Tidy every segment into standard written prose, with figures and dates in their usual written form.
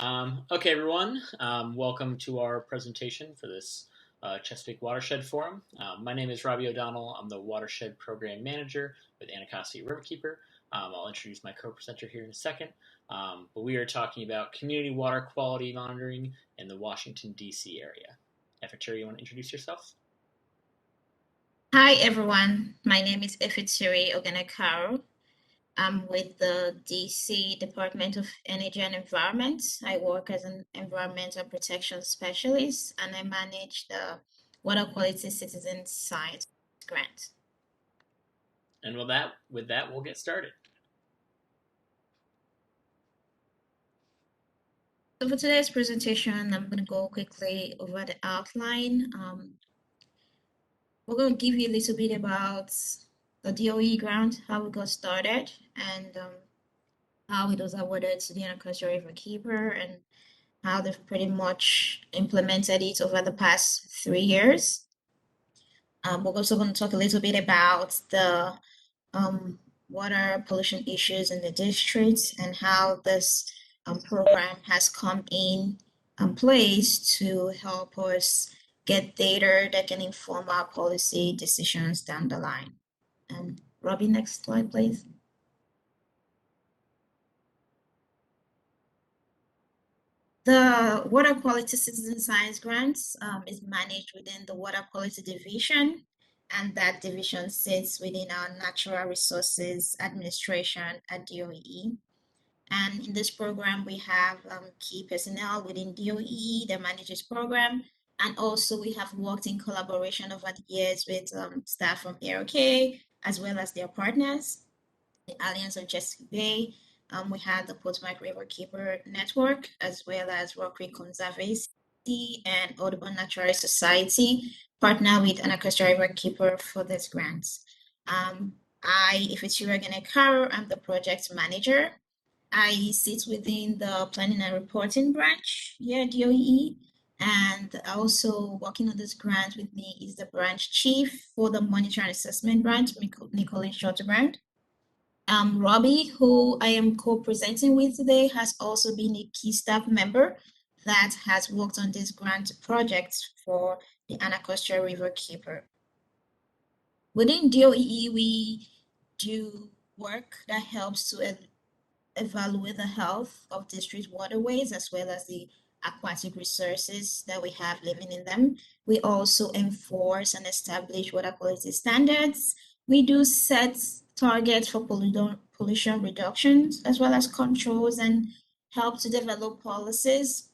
Okay, everyone, welcome to our presentation for this Chesapeake Watershed Forum. My name is Robbie O'Donnell. I'm the Watershed Program Manager with Anacostia Riverkeeper. I'll introduce my co-presenter here in a second, but we are talking about community water quality monitoring in the Washington, D.C. area. Efeturi, you want to introduce yourself? Hi everyone, my name is Efeturi Oghenekaro. I'm with the DC Department of Energy and Environment. I work as an environmental protection specialist and I manage the Water Quality Citizen Science grant. And with that, we'll get started. So for today's presentation, I'm going to go quickly over the outline. We're going to give you a little bit about the DOE grant, how we got started, and how it was awarded to the Anacostia Riverkeeper and how they've pretty much implemented it over the past 3 years. We're also going to talk a little bit about the water pollution issues in the district and how this program has come in place to help us get data that can inform our policy decisions down the line. Robbie, next slide, please. The Water Quality Citizen Science Grants is managed within the Water Quality Division, and that division sits within our Natural Resources Administration at DOEE. And in this program, we have key personnel within DOEE that manages program, and also we have worked in collaboration over the years with staff from ARK, as well as their partners, the Alliance of Chesapeake Bay. We had the Potomac Riverkeeper Network, as well as Rock Creek Conservancy and Audubon Natural Society, partner with Anacostia Riverkeeper for this grant. I, Efeturi Oghenekaro, I'm the project manager. I sit within the planning and reporting branch here at DOEE, and also working on this grant with me is the branch chief for the monitoring and assessment branch, Nicolene Shorterbrand. Robbie, who I am co-presenting with today, has also been a key staff member that has worked on this grant project for the Anacostia Riverkeeper. Within DOEE, we do work that helps to evaluate the health of district waterways as well as the aquatic resources that we have living in them. We also enforce and establish water quality standards. We do set targets for pollution reductions as well as controls and help to develop policies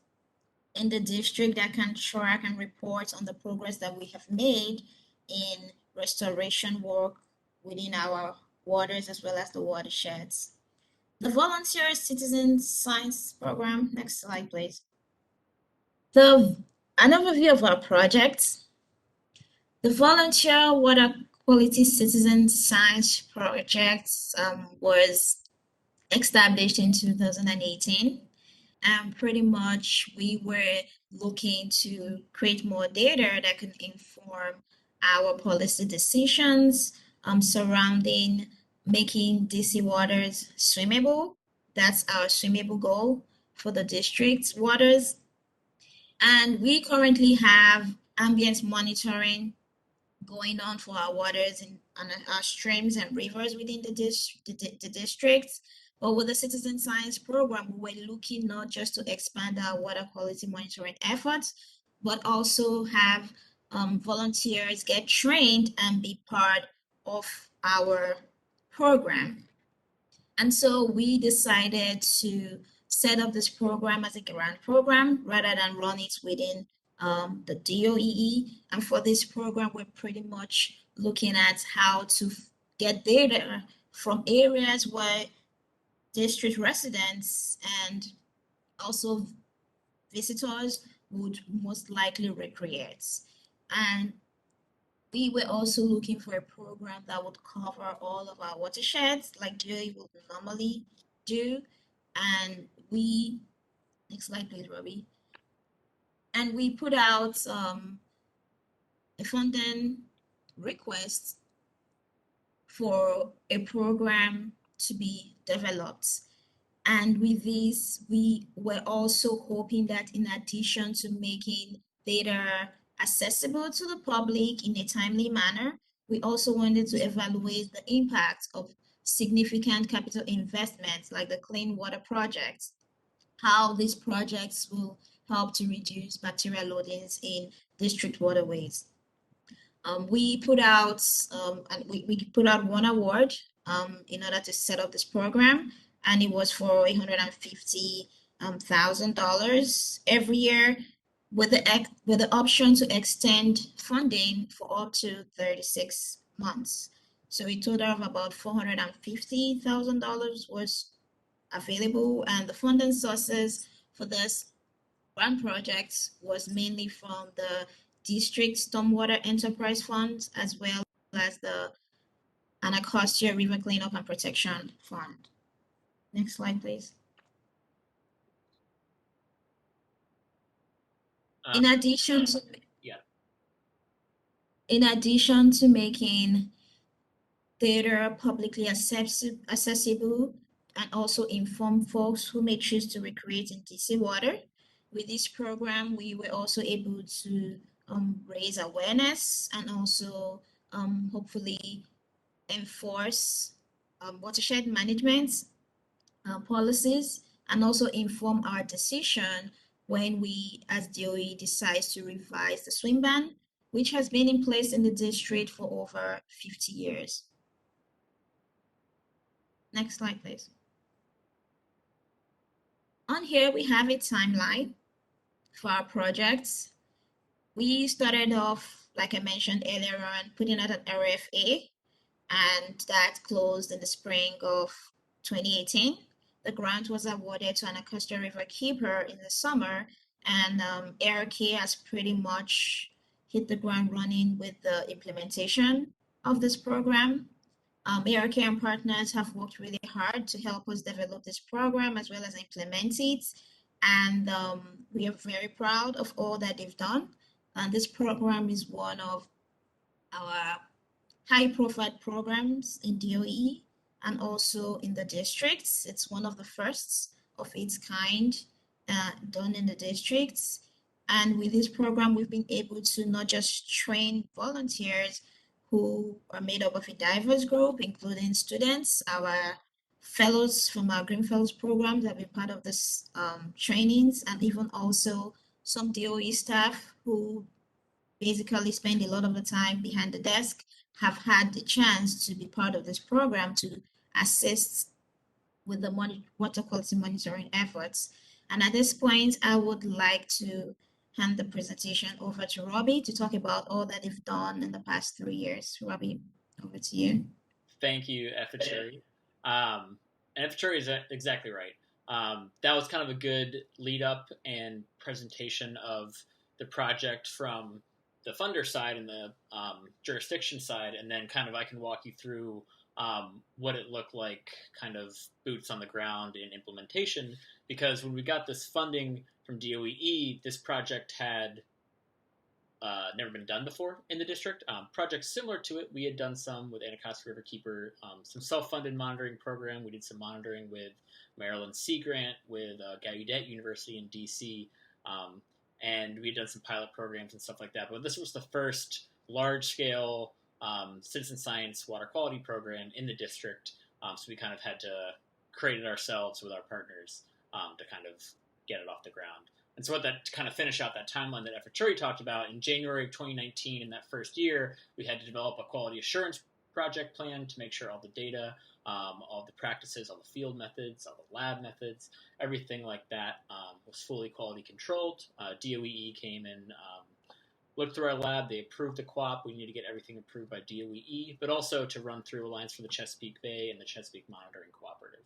in the district that can track and report on the progress that we have made in restoration work within our waters as well as the watersheds. The Volunteer Citizen Science Program, next slide, please. An overview of our project. The Volunteer Water Quality Citizen Science Project was established in 2018. And pretty much we were looking to create more data that can inform our policy decisions surrounding making DC waters swimmable. That's our swimmable goal for the district's waters. And we currently have ambient monitoring going on for our waters and our streams and rivers within the districts. But with the Citizen Science Program, we're looking not just to expand our water quality monitoring efforts, but also have volunteers get trained and be part of our program. And so we decided to set up this program as a grant program rather than run it within the DOEE. And for this program, we're pretty much looking at how to get data from areas where district residents and also visitors would most likely recreate. And we were also looking for a program that would cover all of our watersheds like DOE would normally do. And next slide please, Robbie. And we put out a funding request for a program to be developed. And with this, we were also hoping that in addition to making data accessible to the public in a timely manner, we also wanted to evaluate the impact of significant capital investments like the clean water projects, how these projects will help to reduce bacterial loadings in district waterways. We put out we put out one award in order to set up this program, and it was for $150,000 every year, with the option to extend funding for up to 36 months. So a total of about $450,000 was available, and the funding sources for this grant project was mainly from the district stormwater enterprise fund as well as the Anacostia River Cleanup and Protection Fund. Next slide, please. In addition to making data publicly accessible and also inform folks who may choose to recreate in DC water, with this program, we were also able to raise awareness and also hopefully enforce watershed management policies, and also inform our decision when we, as DOE, decides to revise the swim ban, which has been in place in the district for over 50 years. Next slide, please. On here, we have a timeline for our projects. We started off, like I mentioned earlier on, putting out an RFA, and that closed in the spring of 2018. The grant was awarded to Anacostia Riverkeeper in the summer, and ARK has pretty much hit the ground running with the implementation of this program. ARK and partners have worked really hard to help us develop this program as well as implement it, and we are very proud of all that they've done. And this program is one of our high-profile programs in DOE and also in the districts. It's one of the firsts of its kind done in the districts. And with this program, we've been able to not just train volunteers who are made up of a diverse group, including students, our fellows from our Green Fellows program that have been part of this trainings, and even also some DOE staff who basically spend a lot of the time behind the desk, have had the chance to be part of this program to assist with the water quality monitoring efforts. And at this point, I would like to hand the presentation over to Robbie to talk about all that they've done in the past 3 years. Robbie, over to you. Thank you, Efeturi. And Efeturi is exactly right. That was kind of a good lead up and presentation of the project from the funder side and the jurisdiction side, and then kind of I can walk you through what it looked like, kind of boots on the ground in implementation, because when we got this funding from DOEE, this project had never been done before in the district. Projects similar to it, we had done some with Anacostia Riverkeeper, some self-funded monitoring program. We did some monitoring with Maryland Sea Grant, with Gallaudet University in DC, and we had done some pilot programs and stuff like that. But this was the first large-scale citizen science water quality program in the district, so we kind of had to create it ourselves with our partners to kind of get it off the ground. And so what that, to kind of finish out that timeline that Efeturi talked about, in January of 2019, in that first year, we had to develop a quality assurance project plan to make sure all the data, all the practices, all the field methods, all the lab methods, everything like that was fully quality controlled. DOEE came and looked through our lab. They approved the QOP. We need to get everything approved by DOEE, but also to run through Alliance for the Chesapeake Bay and the Chesapeake Monitoring Cooperative.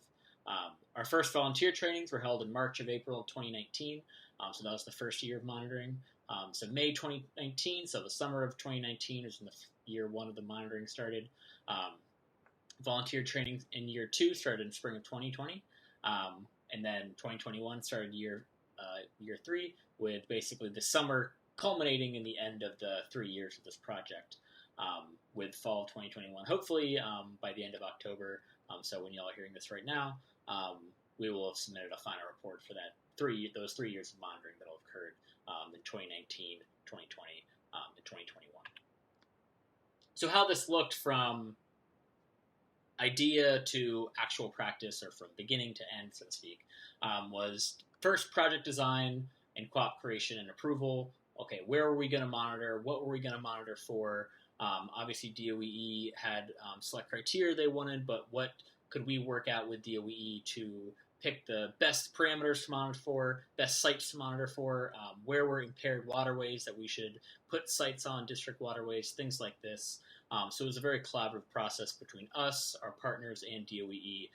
Our first volunteer trainings were held in March of April of 2019, so that was the first year of monitoring. So May 2019, so the summer of 2019 is when the year one of the monitoring started. Volunteer training in year two started in spring of 2020, and then 2021 started year three, with basically the summer culminating in the end of the 3 years of this project, with fall of 2021, hopefully by the end of October. So when y'all are hearing this right now, we will have submitted a final report for those 3 years of monitoring that will have occurred in 2019, 2020, and 2021. So how this looked from idea to actual practice, or from beginning to end, so to speak, was first project design and co-op creation and approval. Okay, where were we going to monitor? What were we going to monitor for? Obviously, DOEE had select criteria they wanted, but what could we work out with DOEE to pick the best parameters to monitor for, best sites to monitor for, where were impaired waterways that we should put sites on, district waterways, things like this. So it was a very collaborative process between us, our partners, and DOEE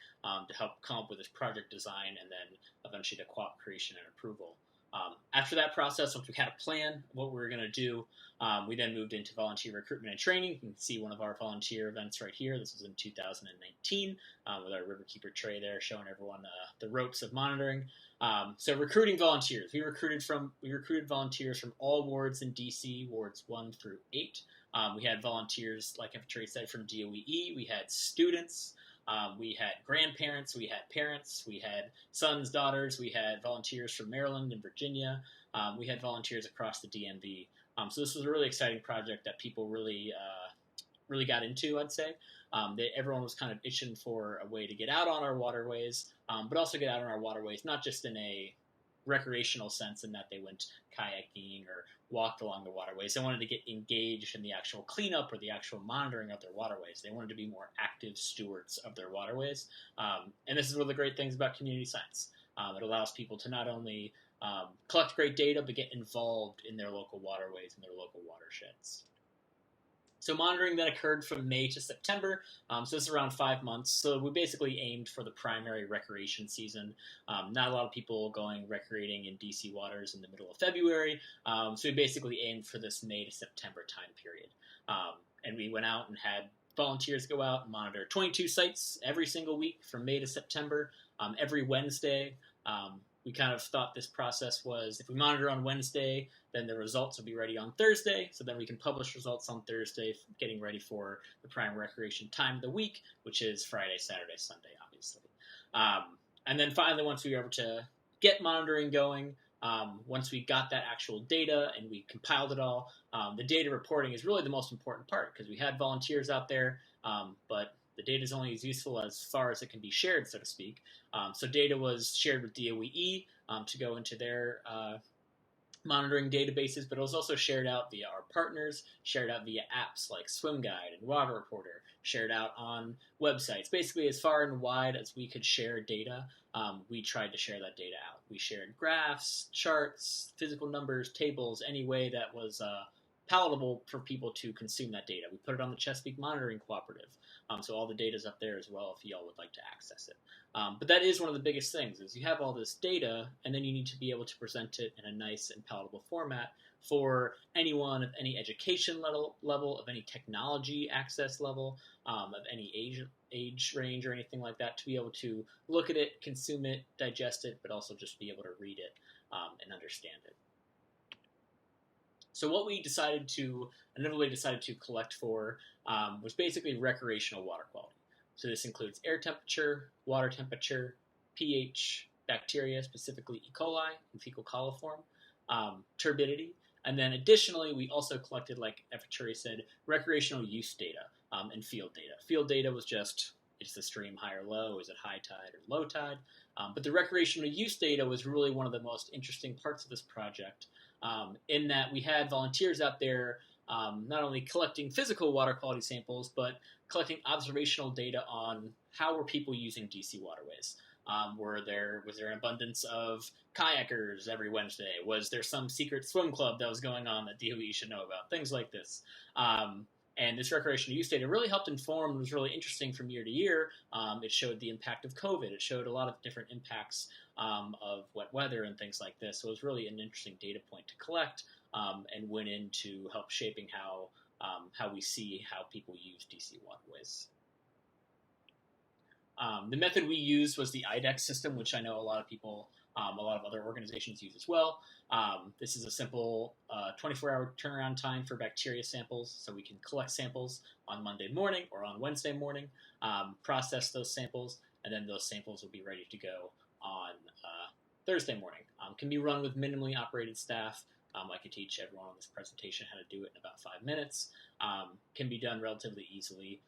to help come up with this project design and then eventually the co-op creation and approval. After that process, once we had a plan what we were going to do, we then moved into volunteer recruitment and training. You can see one of our volunteer events right here. This was in 2019 with our Riverkeeper tray there, showing everyone the ropes of monitoring. So recruiting volunteers. We recruited volunteers from all wards in DC, wards 1 through 8. We had volunteers, like Efeturi said, from DOEE. We had students. We had grandparents, we had parents, we had sons, daughters, we had volunteers from Maryland and Virginia, we had volunteers across the DMV. So this was a really exciting project that people really got into, I'd say. Everyone was kind of itching for a way to get out on our waterways, but also get out on our waterways, not just in a recreational sense in that they went kayaking or walked along the waterways. They wanted to get engaged in the actual cleanup or the actual monitoring of their waterways. They wanted to be more active stewards of their waterways. And this is one of the great things about community science. It allows people to not only collect great data, but get involved in their local waterways and their local watersheds. So monitoring then occurred from May to September, so this is around 5 months. So we basically aimed for the primary recreation season. Not a lot of people going recreating in DC waters in the middle of February, so we basically aimed for this May to September time period. And we went out and had volunteers go out and monitor 22 sites every single week from May to September, every Wednesday. We kind of thought this process was, if we monitor on Wednesday, then the results will be ready on Thursday, so then we can publish results on Thursday, getting ready for the prime recreation time of the week, which is Friday, Saturday, Sunday, obviously. And then finally, once we were able to get monitoring going, once we got that actual data and we compiled it all, the data reporting is really the most important part, because we had volunteers out there, but the data is only as useful as far as it can be shared, so to speak. So data was shared with DOEE to go into their monitoring databases, but it was also shared out via our partners, shared out via apps like Swim Guide and Water Reporter, shared out on websites. Basically, as far and wide as we could share data, we tried to share that data out. We shared graphs, charts, physical numbers, tables, any way that was palatable for people to consume that data. We put it on the Chesapeake Monitoring Cooperative, so all the data is up there as well if y'all would like to access it. But that is one of the biggest things, is you have all this data, and then you need to be able to present it in a nice and palatable format for anyone of any education level, of any technology access level, of any age range or anything like that, to be able to look at it, consume it, digest it, but also just be able to read it and understand it. So what we decided to collect for was basically recreational water quality. So this includes air temperature, water temperature, pH, bacteria, specifically E. coli and fecal coliform, turbidity, and then additionally we also collected, like Efeturi said, recreational use data and field data. Field data was just, is the stream high or low, is it high tide or low tide? But the recreational use data was really one of the most interesting parts of this project, in that we had volunteers out there not only collecting physical water quality samples, but collecting observational data on how were people using DC waterways. Was there an abundance of kayakers every Wednesday? Was there some secret swim club that was going on that DOE should know about? Things like this. And this recreational use data really helped inform, and was really interesting from year to year. It showed the impact of COVID. It showed a lot of different impacts of wet weather and things like this. So it was really an interesting data point to collect, and went into help shaping how we see how people use DC waterways. The method we used was the IDEX system, which I know a lot of other organizations use as well. This is a simple 24-hour turnaround time for bacteria samples, so we can collect samples on Monday morning or on Wednesday morning, process those samples, and then those samples will be ready to go on Thursday morning. Can be run with minimally operated staff. I could teach everyone on this presentation how to do it in about 5 minutes. Can be done relatively easily,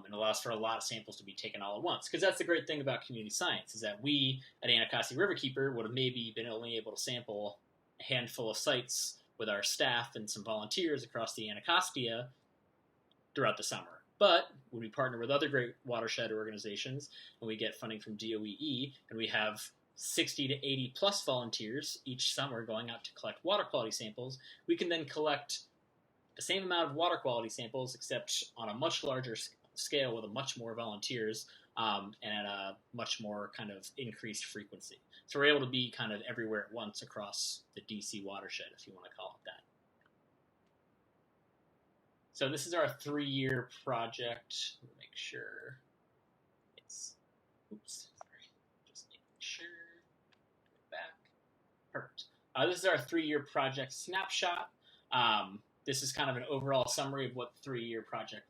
and allows for a lot of samples to be taken all at once. Because that's the great thing about community science, is that we at Anacostia Riverkeeper would have maybe been only able to sample a handful of sites with our staff and some volunteers across the Anacostia throughout the summer. But when we partner with other great watershed organizations, and we get funding from DOEE, and we have 60 to 80 plus volunteers each summer going out to collect water quality samples, we can then collect the same amount of water quality samples, except on a much larger scale with a much more volunteers, and at a much more kind of increased frequency. So we're able to be kind of everywhere at once across the DC watershed, if you want to call it that. So this is our 3-year project. Let me make sure it's, oops, sorry, just making sure, back, perfect. This is our 3-year project snapshot. This is kind of an overall summary of what the 3-year project,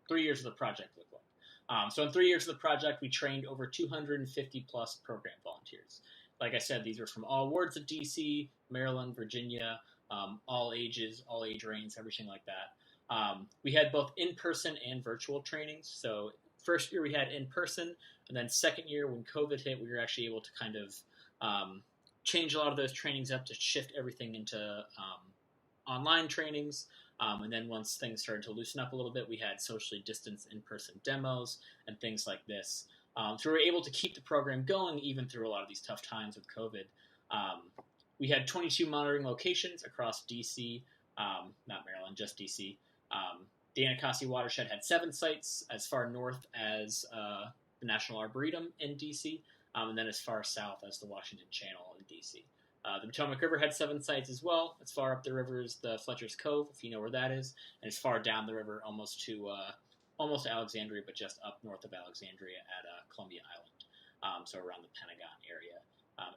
3 years of the project look like. So in 3 years of the project, we trained over 250 plus program volunteers. Like I said, these were from all wards of DC, Maryland, Virginia, all ages, all age ranges, everything like that. We had both in-person and virtual trainings. So first year we had in-person, and then second year when COVID hit, we were actually able to kind of change a lot of those trainings up to shift everything into online trainings. And then once things started to loosen up a little bit, we had socially distanced in-person demos and things like this. So we were able to keep the program going even through a lot of these tough times with COVID. We had 22 monitoring locations across DC, not Maryland, just DC. The Anacostia Watershed had 7 sites as far north as the National Arboretum in DC, and then as far south as the Washington Channel in DC. The Potomac River had 7 sites as well. As far up the river as the Fletcher's Cove, if you know where that is, and as far down the river almost to Alexandria, but just up north of Alexandria at Columbia Island, so around the Pentagon area.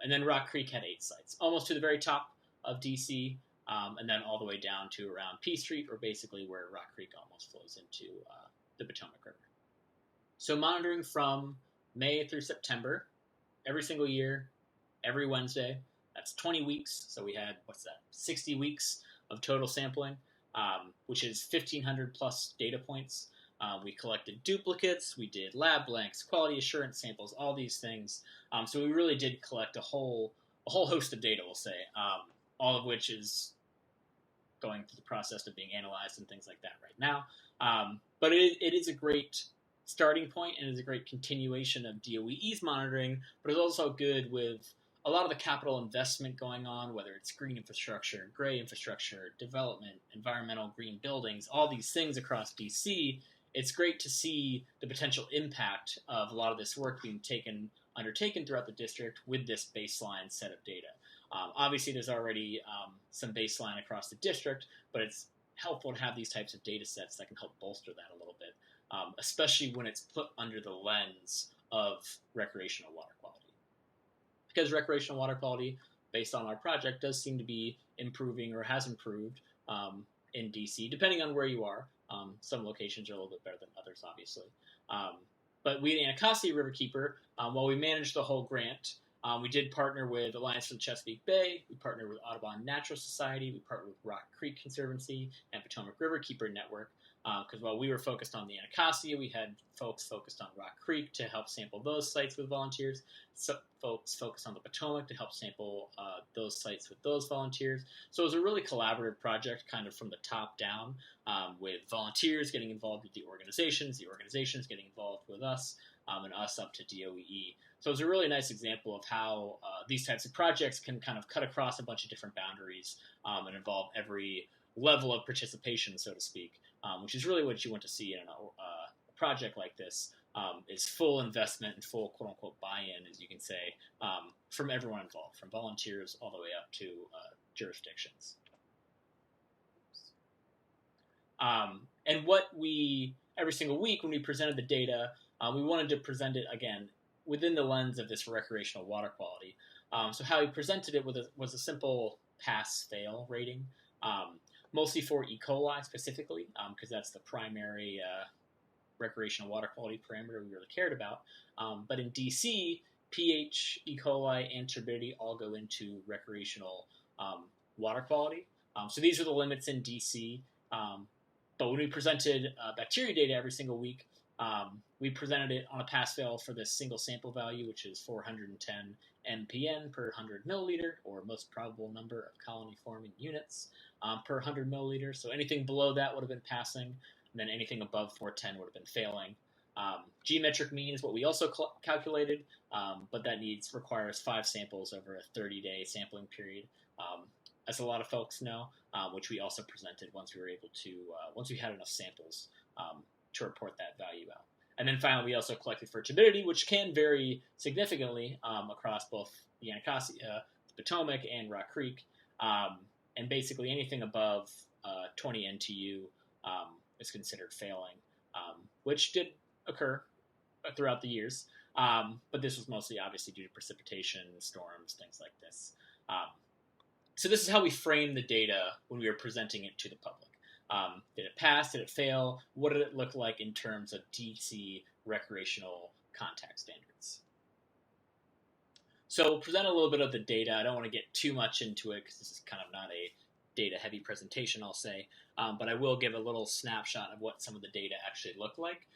And then Rock Creek had 8 sites, almost to the very top of DC, and then all the way down to around P Street, or basically where Rock Creek almost flows into the Potomac River. So monitoring from May through September, every single year, every Wednesday. That's 20 weeks, so we had, 60 weeks of total sampling, which is 1,500 plus data points. We collected duplicates, we did lab blanks, quality assurance samples, all these things. So we really did collect a whole host of data, we'll say, all of which is going through the process of being analyzed and things like that right now. But it is a great starting point, and it's a great continuation of DOEE's monitoring, but it's also good with a lot of the capital investment going on, whether it's green infrastructure, gray infrastructure, development, environmental green buildings, all these things across DC. It's great to see the potential impact of a lot of this work being undertaken throughout the district with this baseline set of data. Obviously, there's already some baseline across the district, but it's helpful to have these types of data sets that can help bolster that a little bit, especially when it's put under the lens of recreational water quality. Because recreational water quality, based on our project, does seem to be improving or has improved in DC, depending on where you are. Some locations are a little bit better than others, obviously. But we at Anacostia Riverkeeper, while we managed the whole grant, we did partner with Alliance for the Chesapeake Bay, we partnered with Audubon Natural Society, we partnered with Rock Creek Conservancy and Potomac Riverkeeper Network, because while we were focused on the Anacostia, we had folks focused on Rock Creek to help sample those sites with volunteers, so folks focused on the Potomac to help sample those sites with those volunteers. So it was a really collaborative project, kind of from the top down, with volunteers getting involved with the organizations getting involved with us, and us up to DOEE. So it's a really nice example of how these types of projects can kind of cut across a bunch of different boundaries and involve every level of participation, so to speak, which is really what you want to see in a project like this, is full investment and full quote-unquote buy-in, as you can say, from everyone involved, from volunteers all the way up to jurisdictions. And every single week when we presented the data, we wanted to present it, again, within the lens of this recreational water quality. So how we presented it was a simple pass-fail rating, mostly for E. coli specifically, because that's the primary recreational water quality parameter we really cared about. But in DC, pH, E. coli, and turbidity all go into recreational water quality. So these are the limits in DC. But when we presented bacteria data every single week, we presented it on a pass-fail for this single sample value, which is 410 mpn per 100 milliliter, or most probable number of colony-forming units per 100 milliliter. So anything below that would have been passing, and then anything above 410 would have been failing. Geometric mean is what we also calculated, but that requires 5 samples over a 30-day sampling period, as a lot of folks know, which we also presented once we were able to, once we had enough samples to report that value out. And then finally, we also collected for turbidity, which can vary significantly across both the Anacostia, the Potomac, and Rock Creek. And basically anything above 20 NTU is considered failing, which did occur throughout the years. But this was mostly obviously due to precipitation, storms, things like this. So this is how we framed the data when we were presenting it to the public. Did it pass? Did it fail? What did it look like in terms of DC recreational contact standards? So we'll present a little bit of the data. I don't want to get too much into it because this is kind of not a data-heavy presentation, I'll say. But I will give a little snapshot of what some of the data actually look like,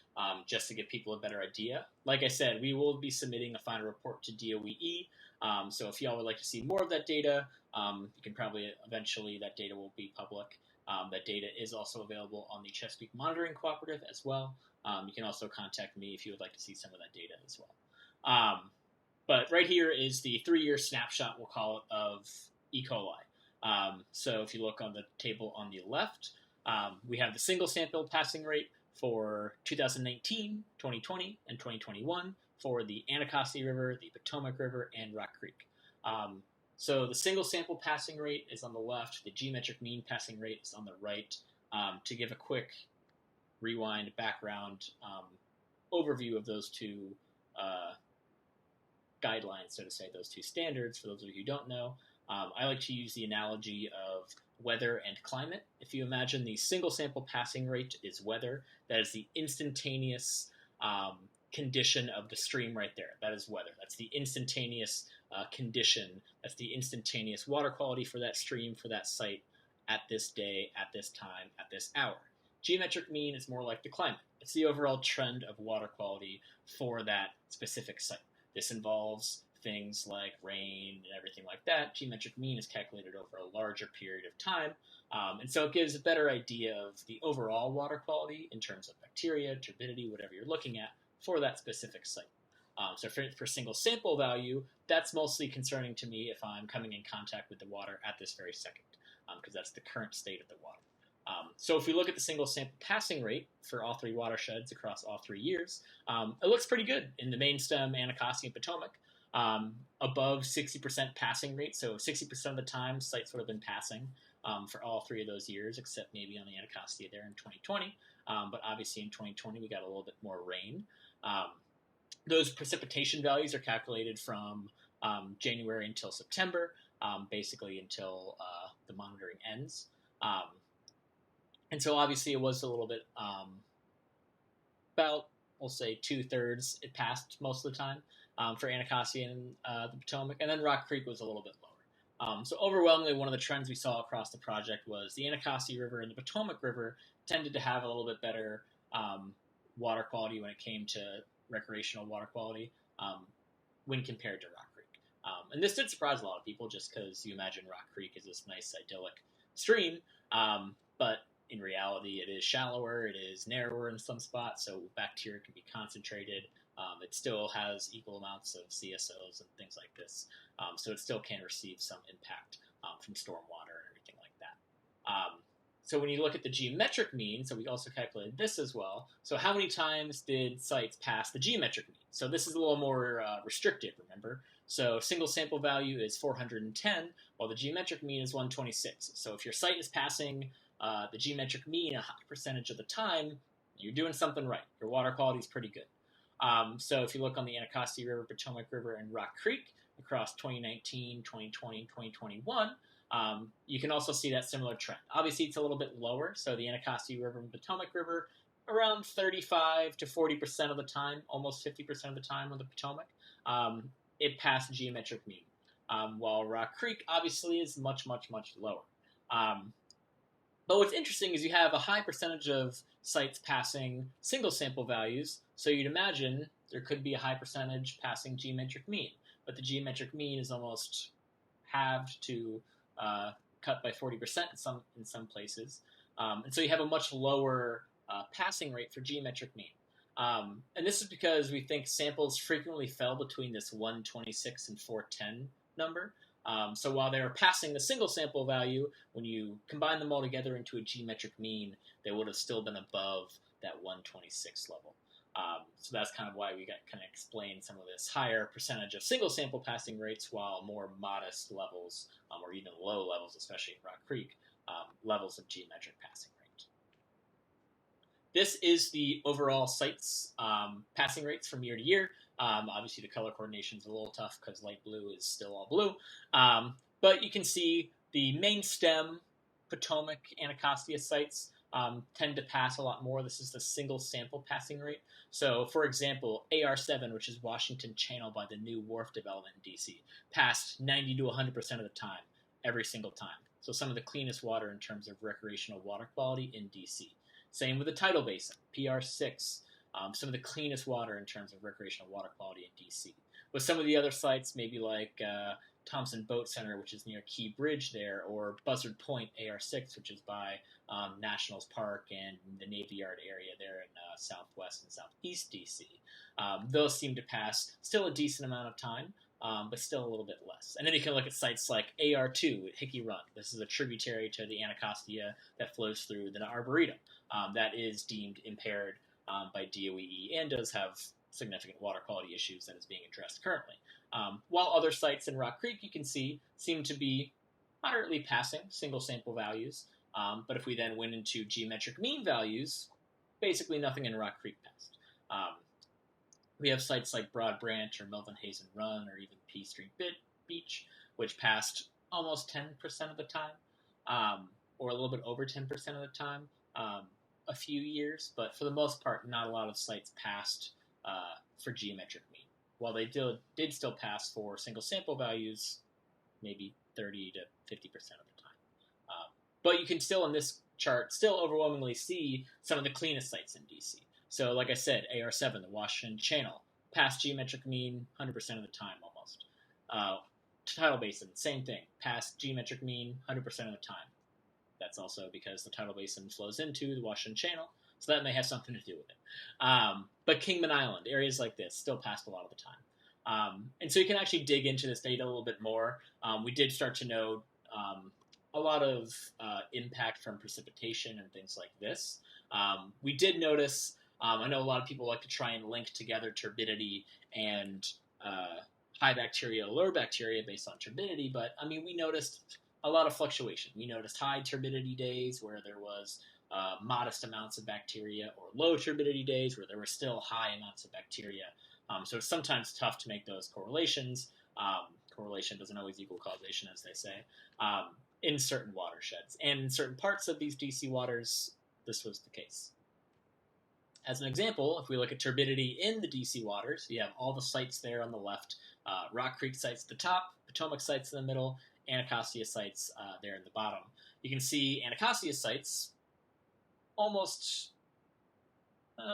just to give people a better idea. Like I said, we will be submitting a final report to DOEE. So if y'all would like to see more of that data, you can probably eventually, that data will be public. That data is also available on the Chesapeake Monitoring Cooperative as well. You can also contact me if you would like to see some of that data as well. But right here is the 3-year snapshot, we'll call it, of E. coli. So if you look on the table on the left, we have the single sample passing rate for 2019, 2020, and 2021 for the Anacostia River, the Potomac River, and Rock Creek. So the single sample passing rate is on the left, the geometric mean passing rate is on the right. To give a quick rewind background overview of those two guidelines, so to say, those two standards, for those of you who don't know, I like to use the analogy of weather and climate. If you imagine the single sample passing rate is weather, that is the instantaneous condition of the stream right there. That is weather. That's the instantaneous condition. That's the instantaneous water quality for that stream, for that site, at this day, at this time, at this hour. Geometric mean is more like the climate. It's the overall trend of water quality for that specific site. This involves things like rain and everything like that. Geometric mean is calculated over a larger period of time, and so it gives a better idea of the overall water quality in terms of bacteria, turbidity, whatever you're looking at for that specific site. So for single sample value, that's mostly concerning to me if I'm coming in contact with the water at this very second, because that's the current state of the water. So if we look at the single sample passing rate for all 3 watersheds across all 3 years, it looks pretty good in the main stem, Anacostia and Potomac. Above 60% passing rate, so 60% of the time sites would have been passing for all 3 of those years, except maybe on the Anacostia there in 2020. But obviously in 2020 we got a little bit more rain. Those precipitation values are calculated from January until September, basically until the monitoring ends. And so obviously it was a little bit, about, we'll say 2/3, it passed most of the time for Anacostia and the Potomac, and then Rock Creek was a little bit lower. So overwhelmingly, one of the trends we saw across the project was the Anacostia River and the Potomac River tended to have a little bit better water quality when it came to recreational water quality when compared to Rock Creek. And this did surprise a lot of people just because you imagine Rock Creek is this nice idyllic stream, but in reality it is shallower, it is narrower in some spots, so bacteria can be concentrated. It still has equal amounts of CSOs and things like this, so it still can receive some impact from stormwater and everything like that. So when you look at the geometric mean, so we also calculated this as well. So how many times did sites pass the geometric mean? So this is a little more restrictive, remember? So single sample value is 410, while the geometric mean is 126. So if your site is passing the geometric mean a high percentage of the time, you're doing something right. Your water quality is pretty good. So if you look on the Anacostia River, Potomac River, and Rock Creek across 2019, 2020, and 2021, you can also see that similar trend. Obviously, it's a little bit lower. So the Anacostia River and Potomac River, around 35 to 40% of the time, almost 50% of the time on the Potomac. it passed geometric mean, while Rock Creek obviously is much, much, much lower. But what's interesting is you have a high percentage of sites passing single sample values, so you'd imagine there could be a high percentage passing geometric mean, but the geometric mean is almost halved to cut by 40% in some places, and so you have a much lower passing rate for geometric mean. And this is because we think samples frequently fell between this 126 and 410 number. So while they were passing the single sample value, when you combine them all together into a geometric mean, they would have still been above that 126 level. So that's kind of why we kind of explain some of this higher percentage of single sample passing rates, while more modest levels, or even low levels, especially in Rock Creek, levels of geometric passing rate. This is the overall sites passing rates from year to year. Obviously, the color coordination is a little tough because light blue is still all blue. But you can see the main stem, Potomac, Anacostia sites tend to pass a lot more. This is the single sample passing rate. So, for example, AR7, which is Washington Channel by the new wharf development in D.C., passed 90 to 100% of the time, every single time. So some of the cleanest water in terms of recreational water quality in D.C. Same with the tidal basin, PR6, some of the cleanest water in terms of recreational water quality in D.C. With some of the other sites, maybe like Thompson Boat Center, which is near Key Bridge there, or Buzzard Point, AR6, which is by Nationals Park and the Navy Yard area there in southwest and southeast D.C. Those seem to pass still a decent amount of time, but still a little bit less. And then you can look at sites like AR2 at Hickey Run. This is a tributary to the Anacostia that flows through the Arboretum. That is deemed impaired by DOEE and does have significant water quality issues that is being addressed currently. While other sites in Rock Creek, you can see, seem to be moderately passing single sample values. But if we then went into geometric mean values, basically nothing in Rock Creek passed. We have sites like Broad Branch or Melvin Hazen Run or even P Street Beach, which passed almost 10% of the time, or a little bit over 10% of the time, a few years. But for the most part, not a lot of sites passed for geometric mean. While they did still pass for single sample values, maybe 30 to 50% of the time. But you can still, in this chart, still overwhelmingly see some of the cleanest sites in DC. So, like I said, AR7, the Washington Channel, passed geometric mean 100% of the time almost. Tidal Basin, same thing, passed geometric mean 100% of the time. That's also because the tidal basin flows into the Washington Channel, so that may have something to do with it. But Kingman Island, areas like this, still passed a lot of the time. And so you can actually dig into this data a little bit more. We did start to know a lot of impact from precipitation and things like this. We did notice, I know a lot of people like to try and link together turbidity and high bacteria, low bacteria based on turbidity, but I mean, we noticed a lot of fluctuation. We noticed high turbidity days where there was modest amounts of bacteria, or low turbidity days where there were still high amounts of bacteria. So it's sometimes tough to make those correlations. Correlation doesn't always equal causation, as they say, in certain watersheds. And in certain parts of these DC waters, this was the case. As an example, if we look at turbidity in the DC waters, you have all the sites there on the left, Rock Creek sites at the top, Potomac sites in the middle, Anacostia sites there in the bottom. You can see Anacostia sites, almost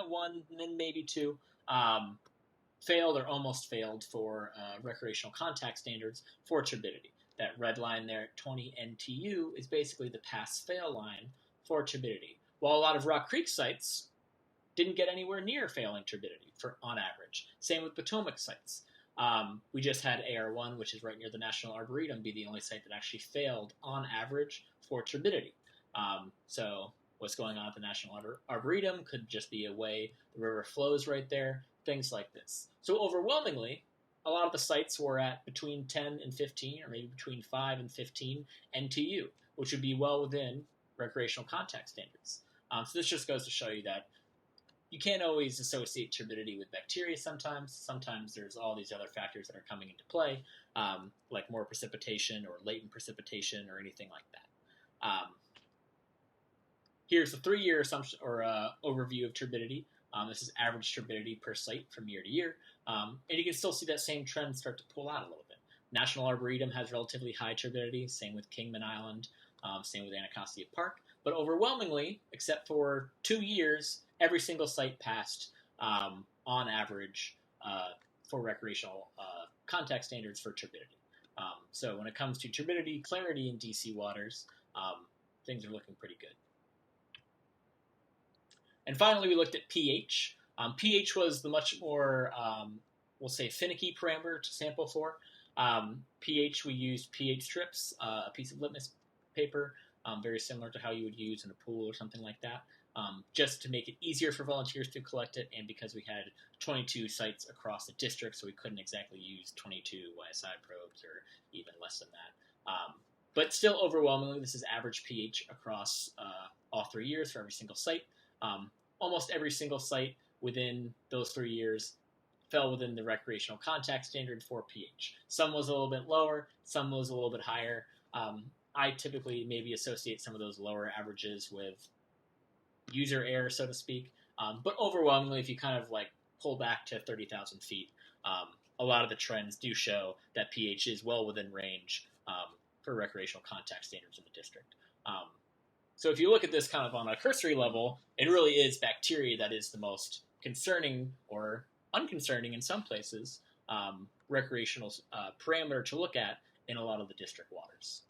one, then maybe two, failed or almost failed for recreational contact standards for turbidity. That red line there at 20 NTU is basically the pass-fail line for turbidity. While a lot of Rock Creek sites didn't get anywhere near failing turbidity on average. Same with Potomac sites. We just had AR1, which is right near the National Arboretum, be the only site that actually failed on average for turbidity. So what's going on at the National Arboretum could just be a way the river flows right there, things like this. So overwhelmingly, a lot of the sites were at between 10 and 15, or maybe between 5 and 15 NTU, which would be well within recreational contact standards. So this just goes to show you that you can't always associate turbidity with bacteria sometimes. Sometimes there's all these other factors that are coming into play, like more precipitation or latent precipitation or anything like that. Here's the 3-year assumption or overview of turbidity. This is average turbidity per site from year to year. And you can still see that same trend start to pull out a little bit. National Arboretum has relatively high turbidity, same with Kingman Island, same with Anacostia Park. But overwhelmingly, except for 2 years, every single site passed on average for recreational contact standards for turbidity. So when it comes to turbidity clarity in DC waters, things are looking pretty good. And finally, we looked at pH. pH was the much more, we'll say, finicky parameter to sample for. pH, we used pH strips, a piece of litmus paper, very similar to how you would use in a pool or something like that, just to make it easier for volunteers to collect it, and because we had 22 sites across the district, so we couldn't exactly use 22 YSI probes or even less than that. But still, overwhelmingly, this is average pH across all 3 years for every single site. Almost every single site within those 3 years fell within the recreational contact standard for pH. Some was a little bit lower, some was a little bit higher. I typically maybe associate some of those lower averages with user error, so to speak. But overwhelmingly, if you kind of like pull back to 30,000 feet, a lot of the trends do show that pH is well within range for recreational contact standards in the district. So if you look at this kind of on a cursory level, it really is bacteria that is the most concerning or unconcerning in some places recreational parameter to look at in a lot of the district waters.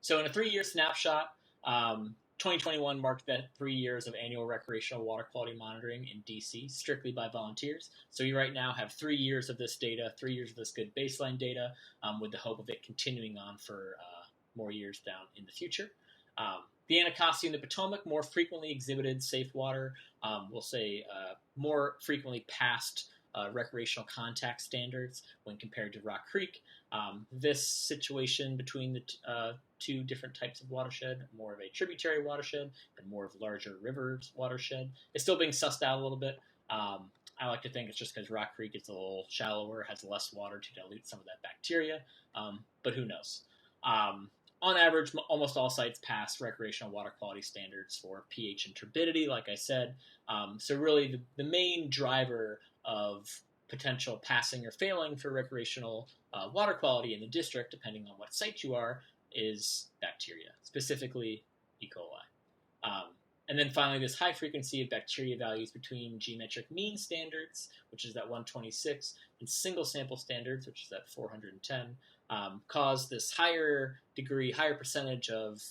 So in a 3-year snapshot, 2021 marked that 3 years of annual recreational water quality monitoring in DC, strictly by volunteers. So you right now have 3 years of this data, 3 years of this good baseline data, with the hope of it continuing on for more years down in the future. The Anacostia and the Potomac more frequently exhibited safe water, we'll say more frequently passed recreational contact standards when compared to Rock Creek. This situation between the two different types of watershed, more of a tributary watershed and more of larger rivers watershed, is still being sussed out a little bit. I like to think it's just because Rock Creek is a little shallower, has less water to dilute some of that bacteria, but who knows. On average, almost all sites pass recreational water quality standards for pH and turbidity, like I said. So really the main driver of potential passing or failing for recreational water quality in the district, depending on what site you are, is bacteria, specifically E. coli. And then finally, this high frequency of bacteria values between geometric mean standards, which is at 126, and single sample standards, which is at 410, cause this higher percentage of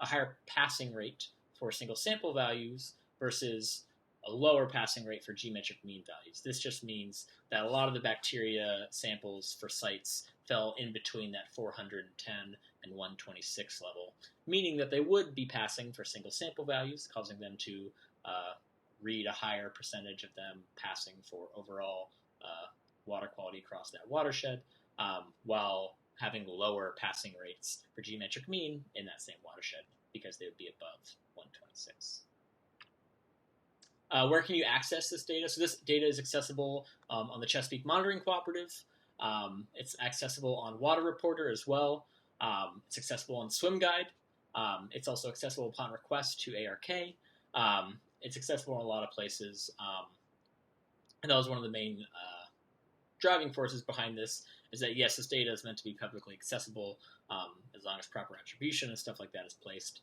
a higher passing rate for single sample values versus a lower passing rate for geometric mean values. This just means that a lot of the bacteria samples for sites fell in between that 410 and 126 level, meaning that they would be passing for single sample values, causing them to read a higher percentage of them passing for overall water quality across that watershed, while having lower passing rates for geometric mean in that same watershed because they would be above 126. Where can you access this data? So this data is accessible on the Chesapeake Monitoring Cooperative. It's accessible on Water Reporter as well. It's accessible on Swim Guide. It's also accessible upon request to ARK. It's accessible in a lot of places. And that was one of the main driving forces behind this, is that yes, this data is meant to be publicly accessible as long as proper attribution and stuff like that is placed.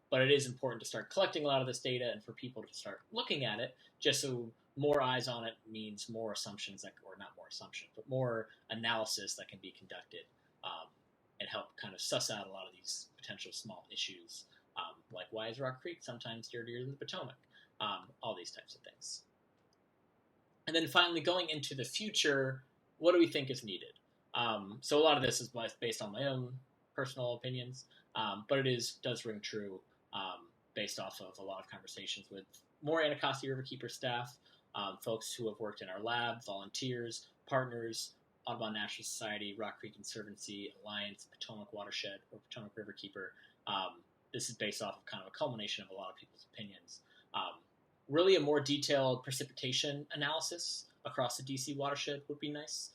But it is important to start collecting a lot of this data and for people to start looking at it, just so more eyes on it means more assumptions, or not more assumptions, but more analysis that can be conducted and help kind of suss out a lot of these potential small issues, like why is Rock Creek sometimes dirtier than the Potomac? All these types of things. And then finally, going into the future, what do we think is needed? So a lot of this is based on my own personal opinions, but it does ring true based off of a lot of conversations with more Anacostia Riverkeeper staff, folks who have worked in our lab, volunteers, partners, Audubon National Society, Rock Creek Conservancy, Alliance, Potomac Watershed, or Potomac Riverkeeper. This is based off of kind of a culmination of a lot of people's opinions. Really a more detailed precipitation analysis across the DC watershed would be nice.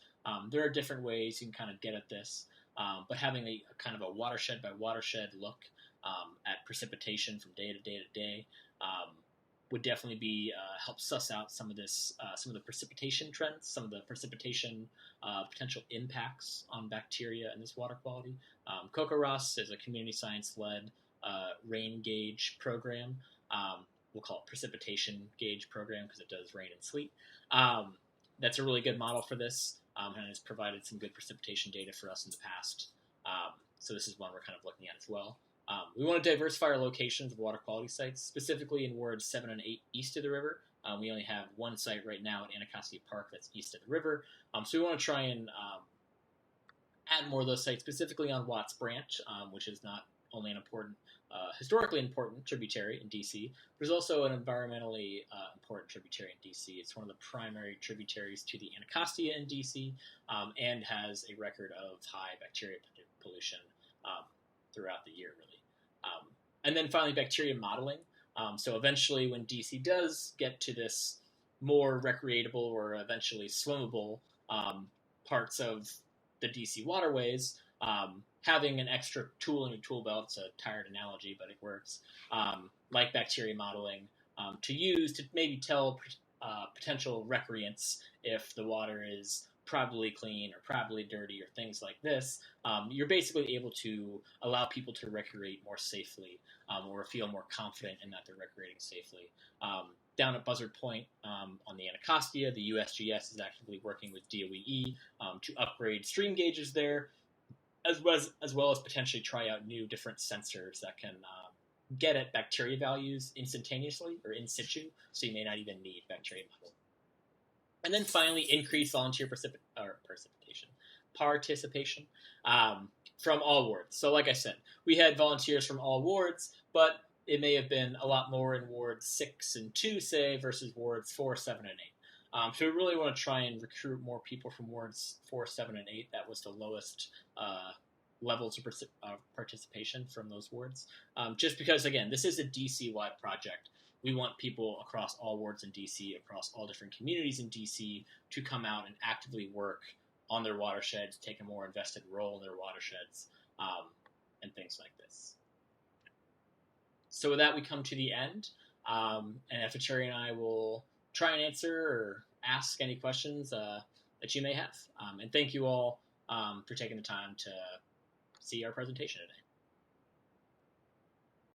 There are different ways you can kind of get at this, but having a kind of a watershed by watershed look at precipitation from day to day to day would definitely be help suss out some of the precipitation trends, some of the precipitation potential impacts on bacteria in this water quality. CocoRoss is a community science-led rain gauge program. We'll call it precipitation gauge program because it does rain and sleet. That's a really good model for this, and has provided some good precipitation data for us in the past. So this is one we're kind of looking at as well. We want to diversify our locations of water quality sites, specifically in wards 7 and 8 east of the river. We only have one site right now at Anacostia Park that's east of the river. So we want to try and add more of those sites, specifically on Watts Branch, which is not only an important, historically important tributary in DC, but is also an environmentally important tributary in DC. It's one of the primary tributaries to the Anacostia in DC, and has a record of high bacteria pollution throughout the year, really. And then finally, bacteria modeling. So eventually, when DC does get to this more recreatable or eventually swimmable parts of the DC waterways, having an extra tool in your tool belt, it's a tired analogy, but it works, like bacteria modeling, to use to maybe tell potential recreants if the water is probably clean or probably dirty or things like this. You're basically able to allow people to recreate more safely, or feel more confident in that they're recreating safely. Down at Buzzard Point on the Anacostia, the USGS is actively working with DOEE to upgrade stream gauges there, as well as potentially try out new different sensors that can get at bacteria values instantaneously or in situ, so you may not even need bacteria model. And then finally, increase volunteer participation from all wards. So like I said, we had volunteers from all wards, but it may have been a lot more in wards 6 and 2, say, versus wards 4, 7, and 8. So we really want to try and recruit more people from wards 4, 7, and 8. That was the lowest levels of participation from those wards. Just because, again, this is a DC-wide project. We want people across all wards in DC, across all different communities in DC, to come out and actively work on their watersheds, take a more invested role in their watersheds, and things like this. So with that, we come to the end, and Efeturi and I will try and answer or ask any questions that you may have. And thank you all for taking the time to see our presentation today.